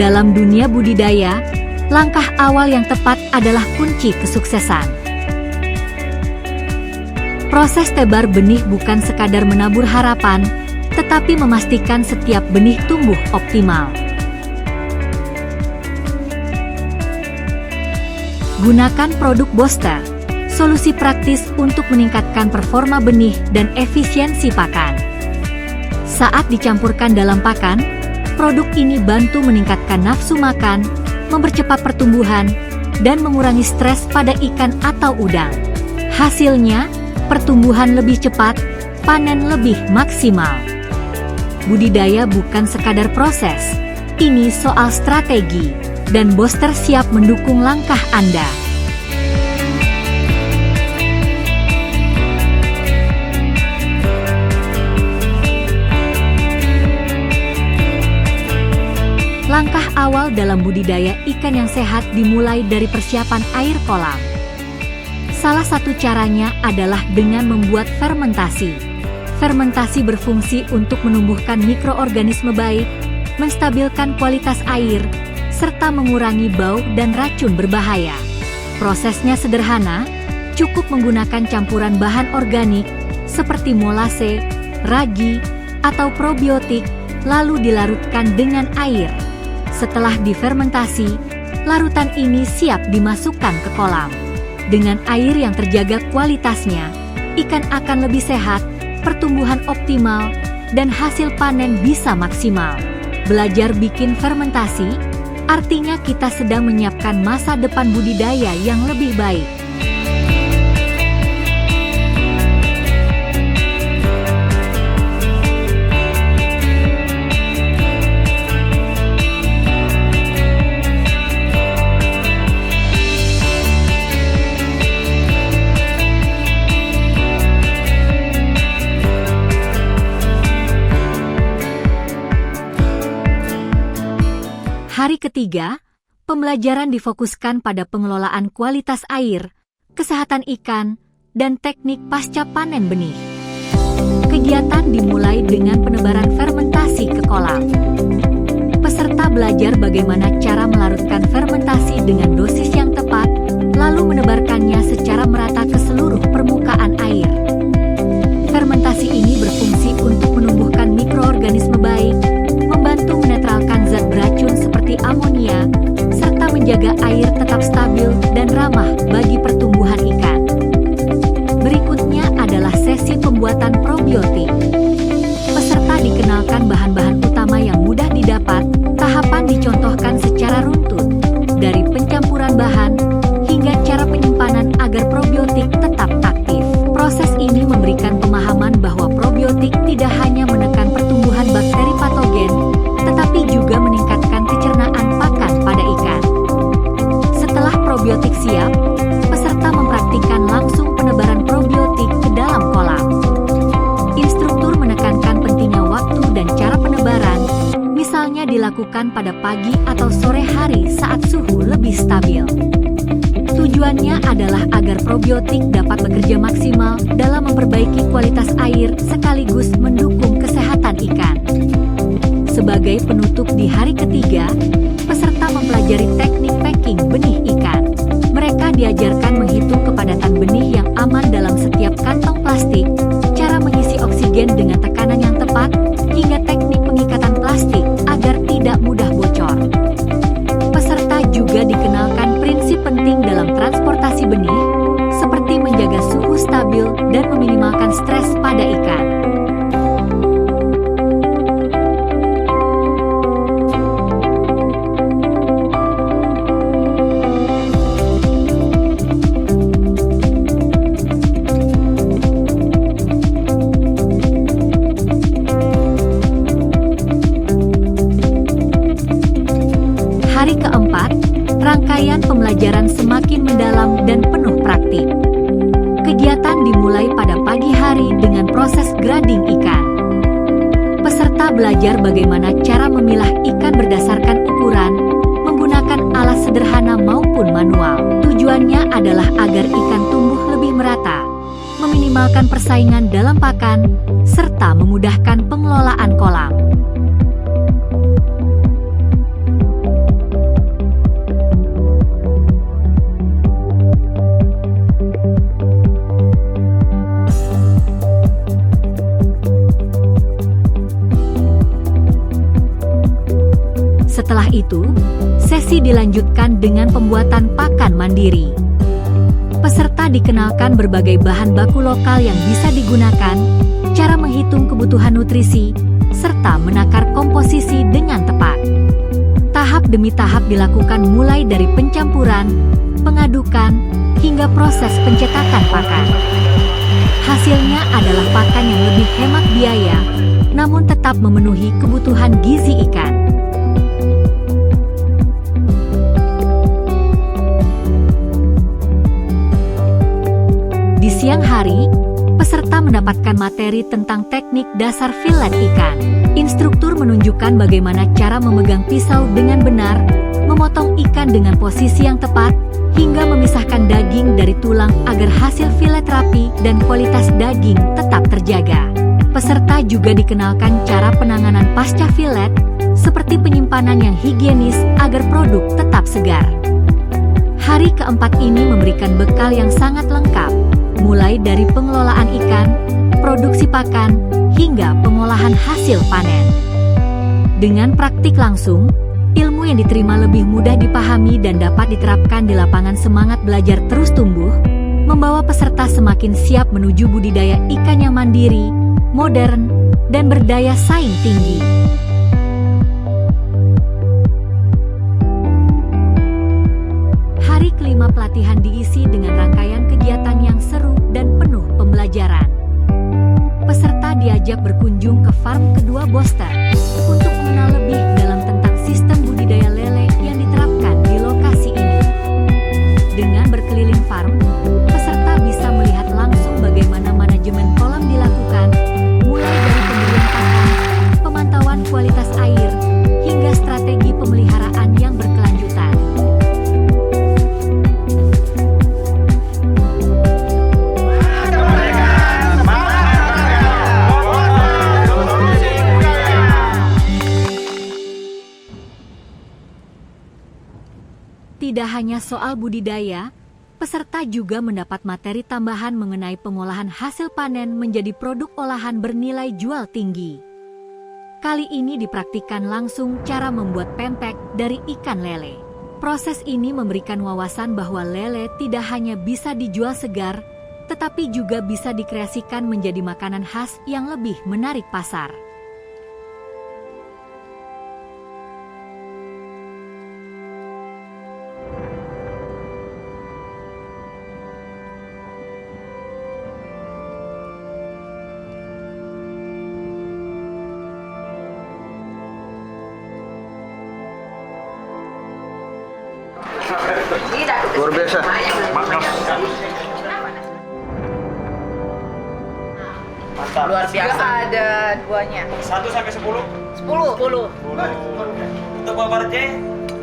Dalam dunia budidaya, langkah awal yang tepat adalah kunci kesuksesan. Proses tebar benih bukan sekadar menabur harapan, tetapi memastikan setiap benih tumbuh optimal. Gunakan produk booster, solusi praktis untuk meningkatkan performa benih dan efisiensi pakan. Saat dicampurkan dalam pakan, produk ini bantu meningkatkan nafsu makan, mempercepat pertumbuhan, dan mengurangi stres pada ikan atau udang. Hasilnya, pertumbuhan lebih cepat, panen lebih maksimal. Budidaya bukan sekadar proses, ini soal strategi, dan booster siap mendukung langkah Anda. Langkah awal dalam budidaya ikan yang sehat dimulai dari persiapan air kolam. Salah satu caranya adalah dengan membuat fermentasi. Fermentasi berfungsi untuk menumbuhkan mikroorganisme baik, menstabilkan kualitas air, serta mengurangi bau dan racun berbahaya. Prosesnya sederhana, cukup menggunakan campuran bahan organik seperti molase, ragi, atau probiotik, lalu dilarutkan dengan air. Setelah difermentasi, larutan ini siap dimasukkan ke kolam. Dengan air yang terjaga kualitasnya, ikan akan lebih sehat, pertumbuhan optimal, dan hasil panen bisa maksimal. Belajar bikin fermentasi, artinya kita sedang menyiapkan masa depan budidaya yang lebih baik. Hari ketiga, pembelajaran difokuskan pada pengelolaan kualitas air, kesehatan ikan, dan teknik pasca panen benih. Kegiatan dimulai dengan penebaran fermentasi ke kolam. Peserta belajar bagaimana cara melarutkan fermentasi dengan dosis yang tepat, lalu menebarkannya secara merata ke seluruh permukaan air. Fermentasi ini berfungsi untuk menumbuhkan mikroorganisme baik, membantu menetralkan zat beracun seperti amonia, serta menjaga air tetap stabil dan ramah bagi pertumbuhan ikan. Berikutnya adalah sesi pembuatan probiotik. Peserta dikenalkan bahan-bahan utama yang mudah didapat, tahapan dicontohkan secara runtut, dari pencampuran bahan hingga cara penyimpanan agar probiotik tetap aktif. Proses ini memberikan pemahaman bahwa probiotik tidak hanya menekan pertumbuhan bakteri patogen, tetapi juga meningkatkan kecernaan pakan pada ikan. Setelah probiotik siap, peserta mempraktikkan langsung penebaran probiotik ke dalam kolam. Instruktur menekankan pentingnya waktu dan cara penebaran, misalnya dilakukan pada pagi atau sore hari saat suhu lebih stabil. Tujuannya adalah agar probiotik dapat bekerja maksimal dalam memperbaiki kualitas air sekaligus mendukung kesehatan ikan. Sebagai penutup di hari ketiga, peserta mempelajari teknik packing benih ikan. Mereka diajarkan menghitung kepadatan benih yang aman dalam setiap kantong plastik, cara mengisi oksigen dengan tekanan yang tepat, hingga teknik pengikatan plastik agar tidak mudah bocor. Peserta juga dikenalkan prinsip penting dalam transportasi benih, seperti menjaga suhu stabil dan meminimalkan stres pada ikan. Hari keempat, rangkaian pembelajaran semakin mendalam dan penuh praktik. Kegiatan dimulai pada pagi hari dengan proses grading ikan. Peserta belajar bagaimana cara memilah ikan berdasarkan ukuran, menggunakan alat sederhana maupun manual. Tujuannya adalah agar ikan tumbuh lebih merata, meminimalkan persaingan dalam pakan, serta memudahkan pengelolaan kolam. itu, sesi dilanjutkan dengan pembuatan pakan mandiri. Peserta dikenalkan berbagai bahan baku lokal yang bisa digunakan, cara menghitung kebutuhan nutrisi, serta menakar komposisi dengan tepat. Tahap demi tahap dilakukan mulai dari pencampuran, pengadukan, hingga proses pencetakan pakan. Hasilnya adalah pakan yang lebih hemat biaya, namun tetap memenuhi kebutuhan gizi ikan. Di siang hari, peserta mendapatkan materi tentang teknik dasar filet ikan. Instruktur menunjukkan bagaimana cara memegang pisau dengan benar, memotong ikan dengan posisi yang tepat, hingga memisahkan daging dari tulang agar hasil filet rapi dan kualitas daging tetap terjaga. Peserta juga dikenalkan cara penanganan pasca filet, seperti penyimpanan yang higienis agar produk tetap segar. Hari keempat ini memberikan bekal yang sangat lengkap, mulai dari pengelolaan ikan, produksi pakan, hingga pengolahan hasil panen. Dengan praktik langsung, ilmu yang diterima lebih mudah dipahami dan dapat diterapkan di lapangan. Semangat belajar terus tumbuh, membawa peserta semakin siap menuju budidaya ikan yang mandiri, modern, dan berdaya saing tinggi. Hari kelima pelatihan diisi dengan rangkaian kegiatan yang seru dan penuh pembelajaran. Peserta diajak berkunjung ke farm kedua Boster untuk mengenal lebih dalam tentang sistem budidaya lele yang diterapkan di lokasi ini. Dengan berkeliling farm, peserta bisa melihat langsung bagaimana manajemen kolam dilakukan, mulai dari pemberian pakan, pemantauan kualitas air, hingga strategi pemeliharaan yang berkelanjutan. Tidak hanya soal budidaya, peserta juga mendapat materi tambahan mengenai pengolahan hasil panen menjadi produk olahan bernilai jual tinggi. Kali ini dipraktikkan langsung cara membuat pempek dari ikan lele. Proses ini memberikan wawasan bahwa lele tidak hanya bisa dijual segar, tetapi juga bisa dikreasikan menjadi makanan khas yang lebih menarik pasar. Luar biasa. Mantap. Luar biasa. Ada duanya. 1 sampai 10? 10. Untuk Bapak RJ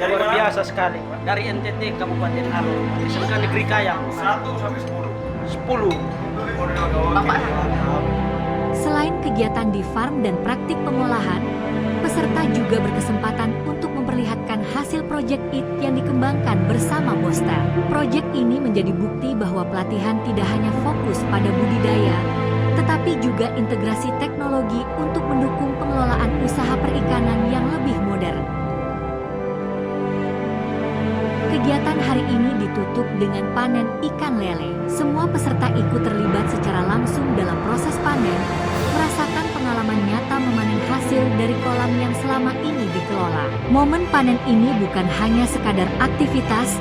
dari Luar mana? biasa sekali. Dari NTT Kabupaten Alor. SMK Negeri Kayang. 1 sampai 10. 10. Bapak. Selain kegiatan di farm dan praktik pengolahan, peserta juga berkesempatan untuk memperlihatkan hasil Project IT yang dikembangkan bersama Boster. Project ini menjadi bukti bahwa pelatihan tidak hanya fokus pada budidaya, tetapi juga integrasi teknologi untuk mendukung pengelolaan usaha perikanan yang lebih modern. Kegiatan hari ini ditutup dengan panen ikan lele. Semua peserta ikut terlibat secara langsung dalam proses panen, merasakan pengalaman nyata memanen hasil dari kolam yang selama ini dikelola. Momen panen ini bukan hanya sekadar aktivitas,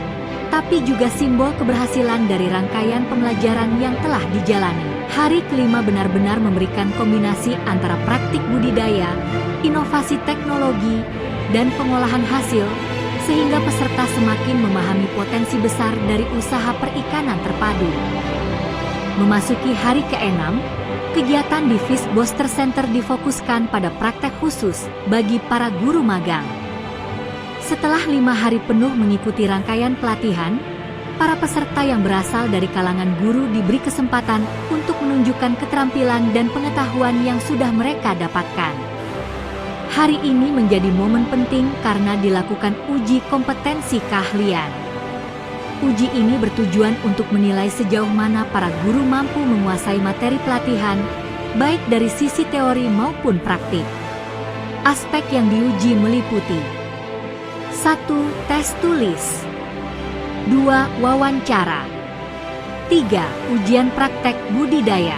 tapi juga simbol keberhasilan dari rangkaian pembelajaran yang telah dijalani. Hari kelima benar-benar memberikan kombinasi antara praktik budidaya, inovasi teknologi, dan pengolahan hasil, sehingga peserta semakin memahami potensi besar dari usaha perikanan terpadu. Memasuki hari ke-6, kegiatan di Fish Boster Center difokuskan pada praktek khusus bagi para guru magang. Setelah 5 hari penuh mengikuti rangkaian pelatihan, para peserta yang berasal dari kalangan guru diberi kesempatan untuk menunjukkan keterampilan dan pengetahuan yang sudah mereka dapatkan. Hari ini menjadi momen penting karena dilakukan uji kompetensi keahlian. Uji ini bertujuan untuk menilai sejauh mana para guru mampu menguasai materi pelatihan, baik dari sisi teori maupun praktik. Aspek yang diuji meliputi 1. Tes tulis. 2. Wawancara. 3. Ujian praktek budidaya.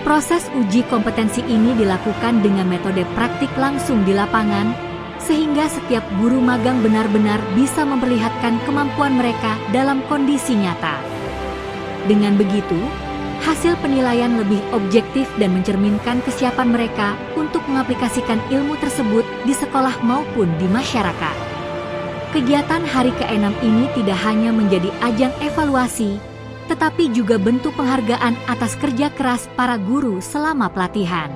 Proses uji kompetensi ini dilakukan dengan metode praktik langsung di lapangan, sehingga setiap guru magang benar-benar bisa memperlihatkan kemampuan mereka dalam kondisi nyata. Dengan begitu, hasil penilaian lebih objektif dan mencerminkan kesiapan mereka untuk mengaplikasikan ilmu tersebut di sekolah maupun di masyarakat. Kegiatan hari ke-6 ini tidak hanya menjadi ajang evaluasi, tetapi juga bentuk penghargaan atas kerja keras para guru selama pelatihan.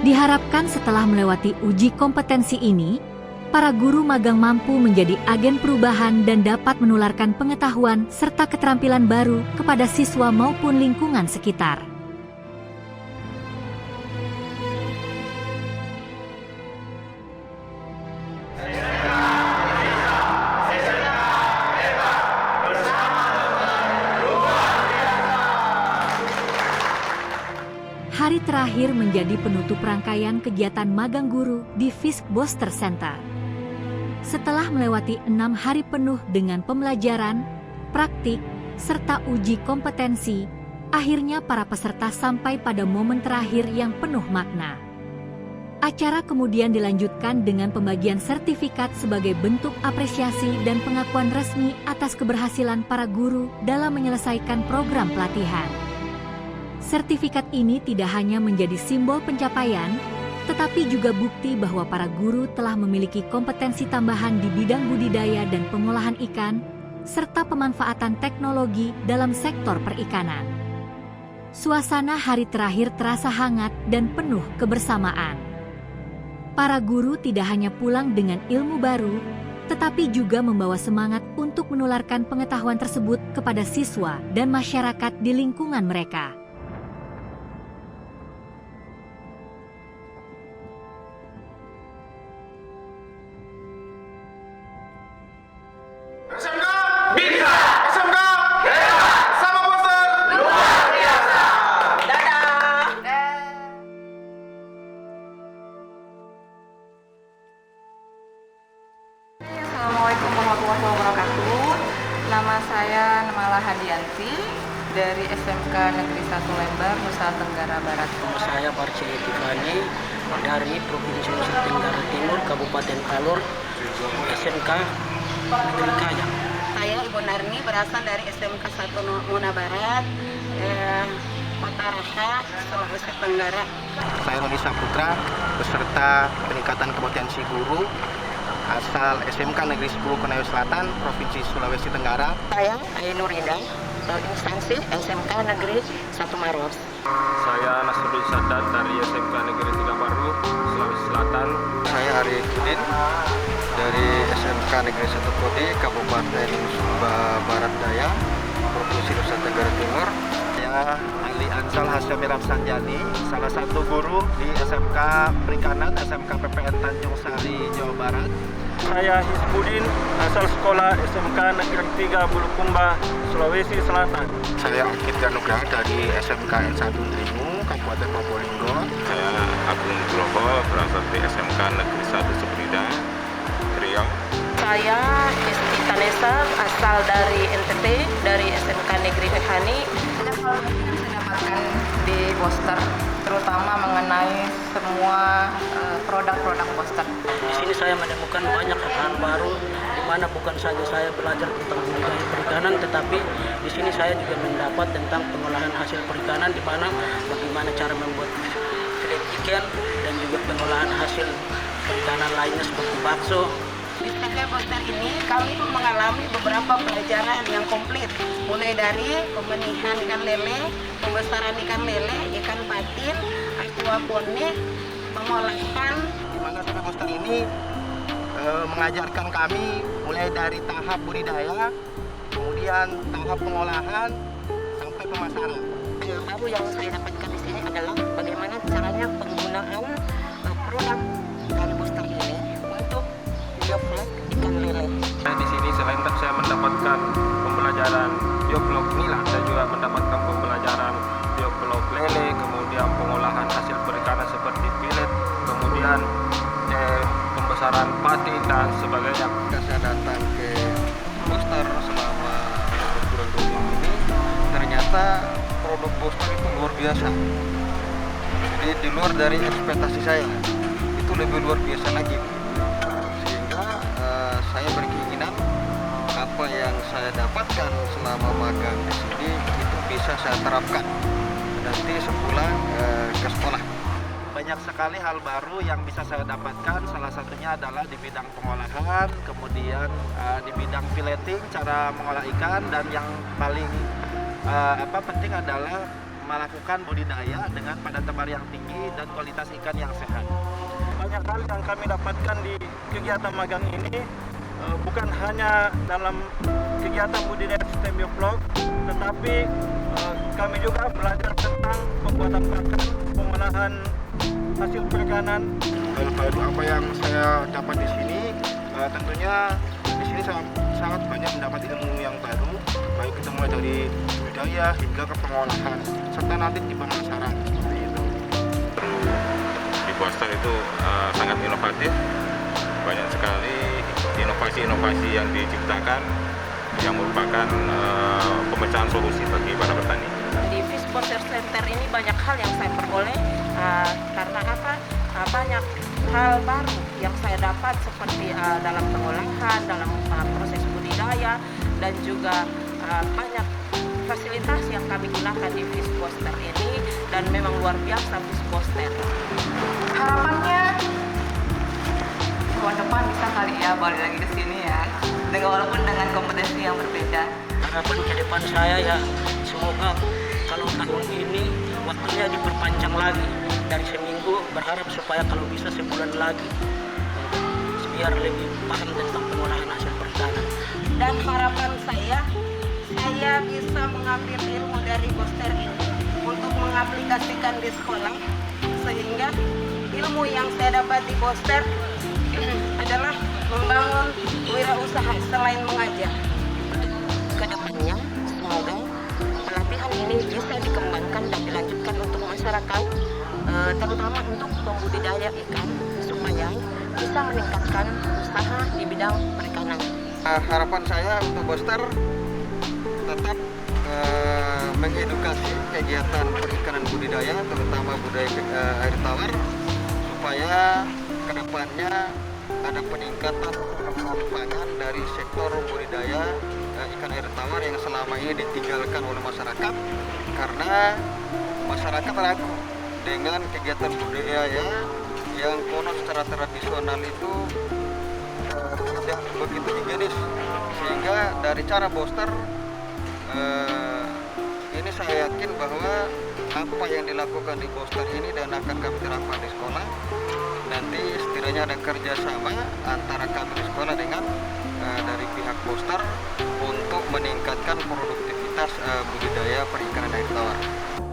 Diharapkan setelah melewati uji kompetensi ini, para guru magang mampu menjadi agen perubahan dan dapat menularkan pengetahuan serta keterampilan baru kepada siswa maupun lingkungan sekitar. Hari terakhir menjadi penutup rangkaian kegiatan magang guru di Fisk Booster Center. Setelah melewati 6 hari penuh dengan pembelajaran, praktik, serta uji kompetensi, akhirnya para peserta sampai pada momen terakhir yang penuh makna. Acara kemudian dilanjutkan dengan pembagian sertifikat sebagai bentuk apresiasi dan pengakuan resmi atas keberhasilan para guru dalam menyelesaikan program pelatihan. Sertifikat ini tidak hanya menjadi simbol pencapaian, tetapi juga bukti bahwa para guru telah memiliki kompetensi tambahan di bidang budidaya dan pengolahan ikan, serta pemanfaatan teknologi dalam sektor perikanan. Suasana hari terakhir terasa hangat dan penuh kebersamaan. Para guru tidak hanya pulang dengan ilmu baru, tetapi juga membawa semangat untuk menularkan pengetahuan tersebut kepada siswa dan masyarakat di lingkungan mereka. Assalamualaikum warahmatullahi wabarakatuh. Nama saya Namala Hadianti dari SMK Negeri 1 Lembar, Nusa Tenggara Barat. Saya Parce Tifani dari Provinsi Nusa Tenggara Timur, Kabupaten Alor, SMK Negeri Kayang. Saya Ibu Narni berasal dari SMK 1 Muna Barat, Kota Rasa, Sulawesi Tenggara. Saya Roni Saputra, beserta peningkatan kompetensi guru asal SMK Negeri 10 Konawe Selatan, Provinsi Sulawesi Tenggara. Saya Ainur Indah, instansi SMK Negeri 1 Maros. Saya Nasruddin Sadat dari SMK Negeri 3 Paru, Sulawesi Selatan. Saya Ari Kudin dari SMK Negeri 1 Kodi, Kabupaten Sumba Barat Daya, Provinsi Nusa Tenggara Timur. Saya Ali Ansal Hasyami Ramsanjani, salah satu guru di SMK Perikanan, SMK PPN Tanjung Sari, Jawa Barat. Saya Hisbudin, asal sekolah SMK Negeri 3 Bulukumba, Sulawesi Selatan. Saya Akid Ganugraha dari SMK N1 Dringu, Kabupaten Probolinggo. Saya Agung Nugroho, berasal dari SMK Negeri 1 Sebrida, Riau. Saya Esti Tanesa, asal dari NTT, dari SMK Negeri Hani. Saya dapatkan di Booster, terutama mengenai semua produk-produk Booster. Di sini saya menemukan banyak hal baru, di mana bukan saja saya belajar tentang budidaya perikanan, tetapi di sini saya juga mendapat tentang pengolahan hasil perikanan, di mana bagaimana cara membuat filet ikan dan juga pengolahan hasil perikanan lainnya seperti bakso. Di PT Booster ini kami mengalami beberapa pelajaran yang komplit, mulai dari pembenihan ikan lele, pembesaran ikan lele, ikan patin, aquaponik, pengolahan. Di mana PT Booster ini mengajarkan kami mulai dari tahap budidaya, kemudian tahap pengolahan, sampai pemasaran. Yang baru yang saya dapatkan di sini adalah bagaimana caranya penggunaan produk dari Booster ini untuk bioflok ikan lele. Di sini selain saya mendapatkan pembelajaran bioflok nila, saya juga mendapatkan pembelajaran bioflok lele, kemudian pengolahan hasil perikanan seperti filet, kemudian pembesaran patin dan sebagainya. biasa. Jadi di luar dari ekspektasi saya, itu lebih luar biasa lagi. Sehingga saya berkeinginan apa yang saya dapatkan selama magang di sini itu bisa saya terapkan nanti sepulang ke sekolah. Banyak sekali hal baru yang bisa saya dapatkan, salah satunya adalah di bidang pengolahan, kemudian di bidang fileting, cara mengolah ikan, dan yang paling penting adalah melakukan budidaya dengan padan tebar yang tinggi dan kualitas ikan yang sehat. Banyak hal yang kami dapatkan di kegiatan magang ini, bukan hanya dalam kegiatan budidaya sistem bioflok, tetapi kami juga belajar tentang pembuatan pakan, pengolahan hasil perikanan. Apa yang saya dapat di sini, tentunya di sini sangat banyak mendapat ilmu yang baru, baik itu mulai dari budidaya hingga ke pengolahan, serta nanti di pemasaran seperti itu. Di Boster itu sangat inovatif, banyak sekali inovasi-inovasi yang diciptakan yang merupakan pemecahan solusi bagi para petani. Di Fish Boster Center ini banyak hal yang saya peroleh karena banyak hal baru yang saya dapat seperti dalam pengolahan, dalam proses budidaya, dan juga banyak fasilitas yang kami gunakan di Fish Boster ini, dan memang luar biasa Fish Boster. Harapannya tahun depan bisa kali ya balik lagi ke sini ya, walaupun dengan kompetensi yang berbeda. Harapan ke depan saya ya, semoga kalau tahun ini waktunya diperpanjang lagi dari seminggu, berharap supaya kalau bisa sebulan lagi, biar lebih paham tentang pengolahan hasil perikanan. Dan harapan saya bisa mengambil ilmu dari Boster ini untuk mengaplikasikan di sekolah, sehingga ilmu yang saya dapat di Boster adalah membangun wirausaha selain mengajar. Kedepannya, semoga pelatihan ini bisa dikembangkan dan dilanjutkan untuk masyarakat, terutama untuk pembudidaya ikan, supaya bisa meningkatkan usaha di bidang perikanan. Harapan saya untuk Boster tetap mengedukasi kegiatan perikanan budidaya, terutama budidaya air tawar, supaya kedepannya ada peningkatan pangan dari sektor budidaya ikan air tawar yang selama ini ditinggalkan oleh masyarakat, karena masyarakat ragu dengan kegiatan budidaya yang konon secara tradisional itu tidak begitu higienis. Sehingga dari cara Boster ini saya yakin bahwa apa yang dilakukan di Boster ini dan akan kami terapkan di sekolah, nanti setidaknya ada kerjasama antara kami di sekolah dengan dari pihak Boster untuk meningkatkan produktivitas budidaya perikanan air tawar.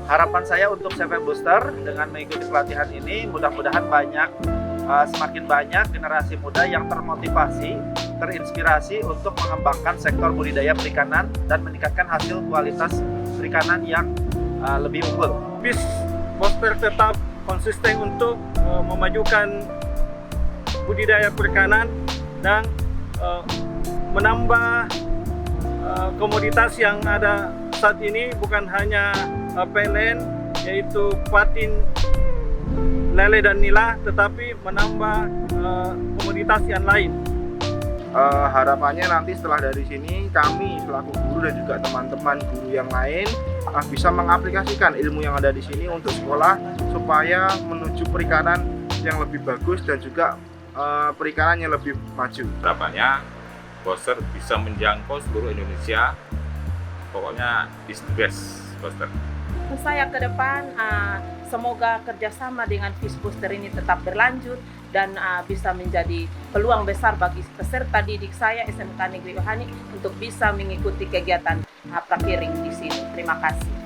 Harapan saya untuk CV Boster dengan mengikuti pelatihan ini, mudah-mudahan semakin banyak generasi muda yang termotivasi, terinspirasi untuk mengembangkan sektor budidaya perikanan dan meningkatkan hasil kualitas perikanan yang lebih unggul. Fish Boster tetap konsisten untuk memajukan budidaya perikanan dan menambah komoditas yang ada saat ini, bukan hanya pelen, yaitu patin, lele dan nila, tetapi menambah komoditas yang lain. Harapannya nanti setelah dari sini kami selaku guru dan juga teman-teman guru yang lain bisa mengaplikasikan ilmu yang ada di sini untuk sekolah, supaya menuju perikanan yang lebih bagus dan juga perikanan yang lebih maju. Harapannya Boster bisa menjangkau seluruh Indonesia, pokoknya is the best Boster. Saya ke depan semoga kerjasama dengan Fish Boster ini tetap berlanjut dan bisa menjadi peluang besar bagi peserta didik saya SMK Negeri Yohani untuk bisa mengikuti kegiatan prakiring di sini. Terima kasih.